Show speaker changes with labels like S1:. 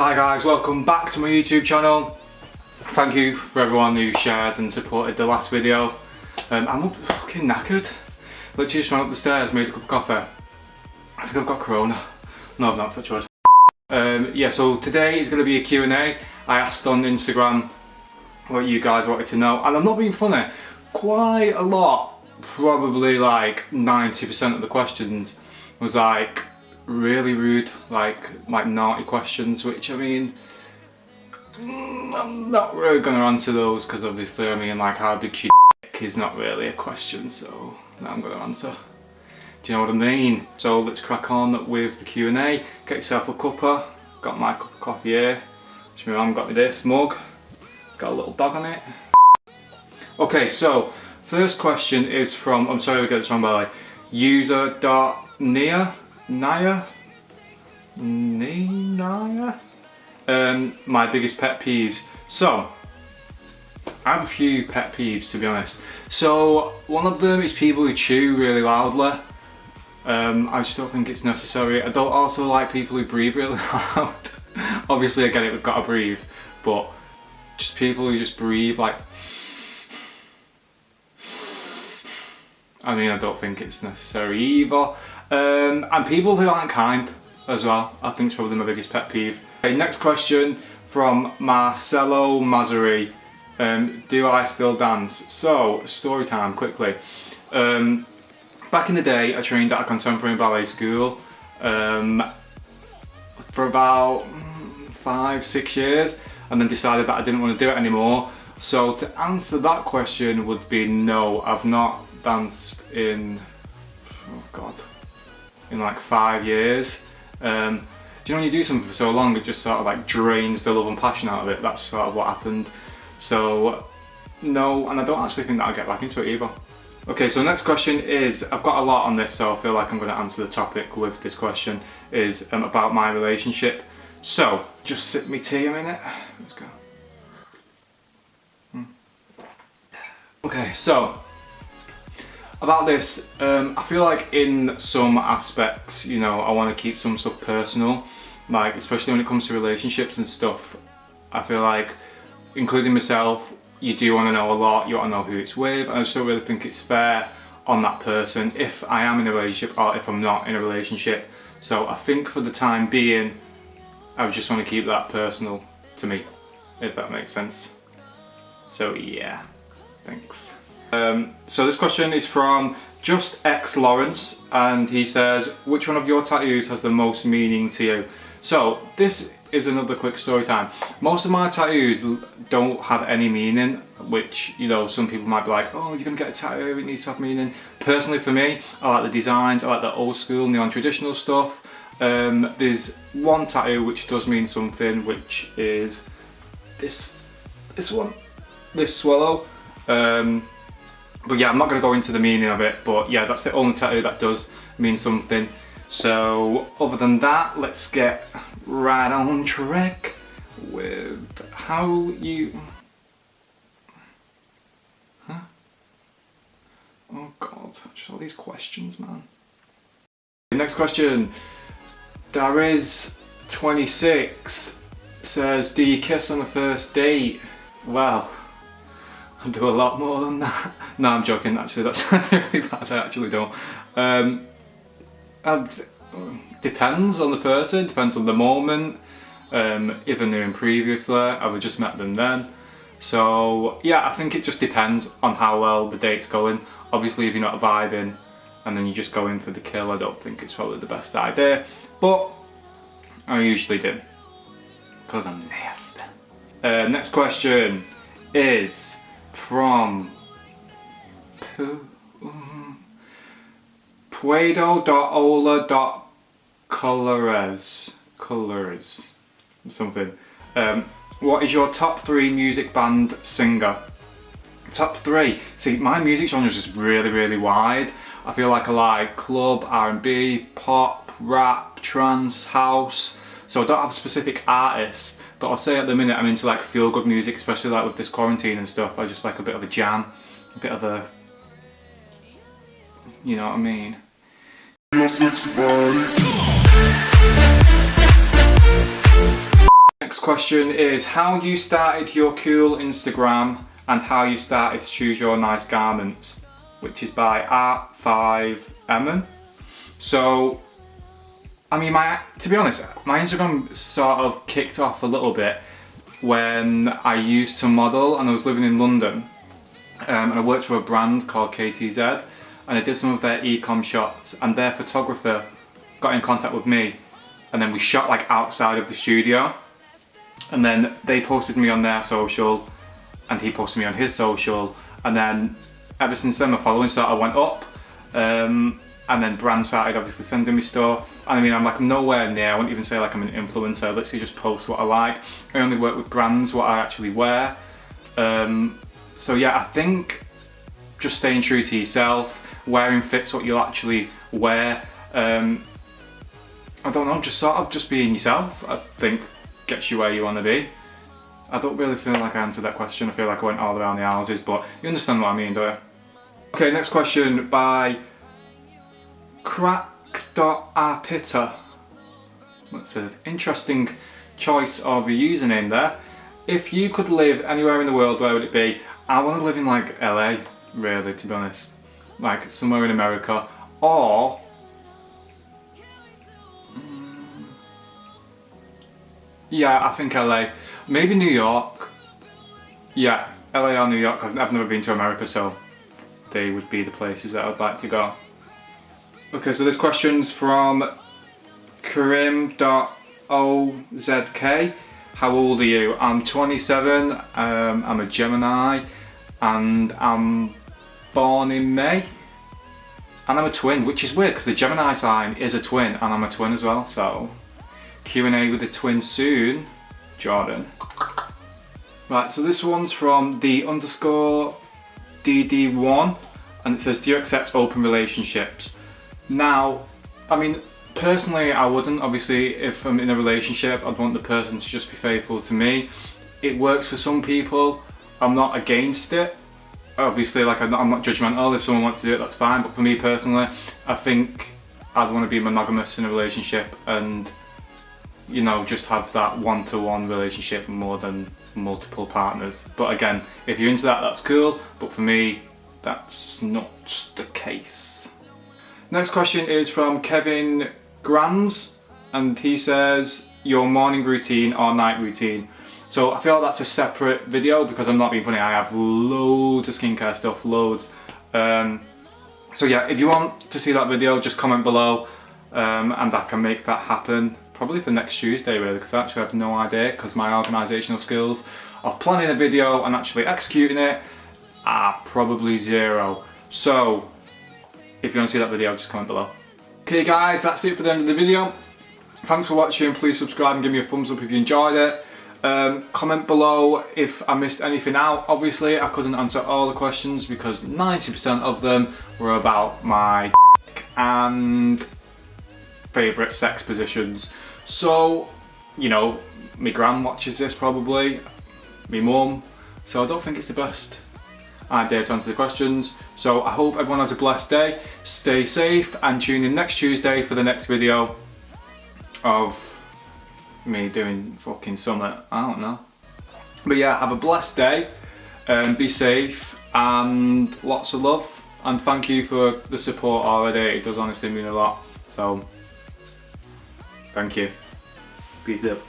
S1: Hi guys, welcome back to my YouTube channel. Thank you for everyone who shared and supported the last video. I'm fucking knackered. Literally just ran up the stairs, made a cup of coffee. I think I've got corona. No, I've not, touch wood. Yeah, so today is going to be a Q&A. I asked on Instagram what you guys wanted to know, and I'm not being funny. Quite a lot, probably like 90% of the questions was like really rude, like naughty questions, which I mean, I'm not really going to answer those because obviously, I mean, like how big she is not really a question, so I'm going to answer. Do you know what I mean? So let's crack on with the Q&A. Get yourself a cuppa. Got my cup of coffee here. My mum got me this mug. It's got a little dog on it. Okay, so first question is from, I'm sorry if I get this wrong by the way, user.nia. My biggest pet peeves. So I have a few pet peeves, to be honest. So one of them is people who chew really loudly. I just don't think it's necessary. I don't also like people who breathe really loud. Obviously I get it, we've got to breathe, but just people who just breathe like, I mean, I don't think it's necessary either. And people who aren't kind as well, I think it's probably my biggest pet peeve. Okay, next question from Marcelo Mazzari. Do I still dance? So, story time quickly. Back in the day, I trained at a contemporary ballet school for about 5-6 years, and then decided that I didn't want to do it anymore. So to answer that question would be no, I've not danced in, oh god, in like 5 years. Do you know when you do something for so long, it just sort of like drains the love and passion out of it? That's sort of what happened. So no, and I don't actually think that I'll get back into it either. Okay, so next question is, I've got a lot on this, so I feel like I'm going to answer the topic with this question, is about my relationship. So, just sip me tea a minute. Let's go. Okay, so about this, I feel like in some aspects, you know, I want to keep some stuff personal, like especially when it comes to relationships and stuff. I feel like, including myself, you do want to know a lot, you want to know who it's with, and I just don't really think it's fair on that person if I am in a relationship or if I'm not in a relationship. So I think for the time being, I would just want to keep that personal to me, if that makes sense. So yeah, thanks. So this question is from Just X Lawrence, and he says, which one of your tattoos has the most meaning to you? So this is another quick story time. Most of my tattoos don't have any meaning, which, you know, some people might be like, oh, you're gonna get a tattoo, it needs to have meaning. Personally for me, I like the designs, I like the old school, non-traditional stuff. There's one tattoo which does mean something, which is this one, this swallow. But yeah, I'm not gonna go into the meaning of it, but yeah, that's the only tattoo that does mean something. So other than that, let's get right on track with how you... Huh? Oh god, just all these questions, man. Next question. Dariz26 says, do you kiss on the first date? Well, I do a lot more than that. No, I'm joking, actually, that's really bad, I actually don't. Depends on the person, depends on the moment. If I knew him previously, I would just met them then. So yeah, I think it just depends on how well the date's going. Obviously if you're not vibing and then you just go in for the kill, I don't think it's probably the best idea. But I usually do, because I'm nasty. Next question is from Puedo.ola.colores something. What is your top 3 music band singer? Top 3? See, my music genre is just really wide. I feel like I like club, R&B, pop, rap, trance, house. So I don't have a specific artist, but I'll say at the minute I'm into like feel good music, especially like with this quarantine and stuff. I just like a bit of a jam, a bit of a, you know what I mean? Next question is how you started your cool Instagram and how you started to choose your nice garments, which is by Art5Emon. So, I mean, to be honest, my Instagram sort of kicked off a little bit when I used to model and I was living in London. And I worked for a brand called KTZ, and I did some of their e-com shots, and their photographer got in contact with me, and then we shot like outside of the studio, and then they posted me on their social and he posted me on his social, and then ever since then my following sort of went up, and then brands started obviously sending me stuff. I mean, I'm like nowhere near, I wouldn't even say like I'm an influencer, I literally just post what I like. I only work with brands what I actually wear. So yeah, I think just staying true to yourself, wearing fits what you'll actually wear. I don't know, just sort of just being yourself, I think gets you where you want to be. I don't really feel like I answered that question. I feel like I went all around the houses, but you understand what I mean, don't you? Okay, next question by Crack.Arpita. That's an interesting choice of a username there. If you could live anywhere in the world, where would it be? I want to live in like LA, really, to be honest. Like somewhere in America, or yeah, I think LA. Maybe New York. Yeah, LA or New York. I've never been to America, so they would be the places that I'd like to go. Okay, so this question's from Karim.OZK. How old are you? I'm 27, I'm a Gemini, and I'm born in May. And I'm a twin, which is weird because the Gemini sign is a twin, and I'm a twin as well, so Q&A with a twin soon, Jordan. Right, so this one's from the _DD1, and it says, do you accept open relationships? Now, I mean, personally I wouldn't. Obviously, if I'm in a relationship, I'd want the person to just be faithful to me. It works for some people, I'm not against it. Obviously, like I'm not judgmental. If someone wants to do it, that's fine, but for me personally, I think I'd want to be monogamous in a relationship and, you know, just have that one-to-one relationship more than multiple partners. But again, if you're into that, that's cool, but for me, that's not the case. Next question is from Kevin Grands, and he says, your morning routine or night routine? So I feel like that's a separate video because I'm not being funny, I have loads of skincare stuff, loads. So yeah, if you want to see that video, just comment below, and I can make that happen. Probably for next Tuesday really, because I actually have no idea, because my organisational skills of planning a video and actually executing it are probably zero. So if you want to see that video, just comment below. Okay guys, that's it for the end of the video. Thanks for watching, please subscribe and give me a thumbs up if you enjoyed it. Comment below if I missed anything out. Obviously I couldn't answer all the questions because 90% of them were about my and favourite sex positions. So, you know, my gran watches this probably, my mum, so I don't think it's the best idea to answer the questions. So I hope everyone has a blessed day, stay safe, and tune in next Tuesday for the next video of me doing fucking something, I don't know. But yeah, have a blessed day, be safe, and lots of love, and thank you for the support already, it does honestly mean a lot, so thank you. Peace out.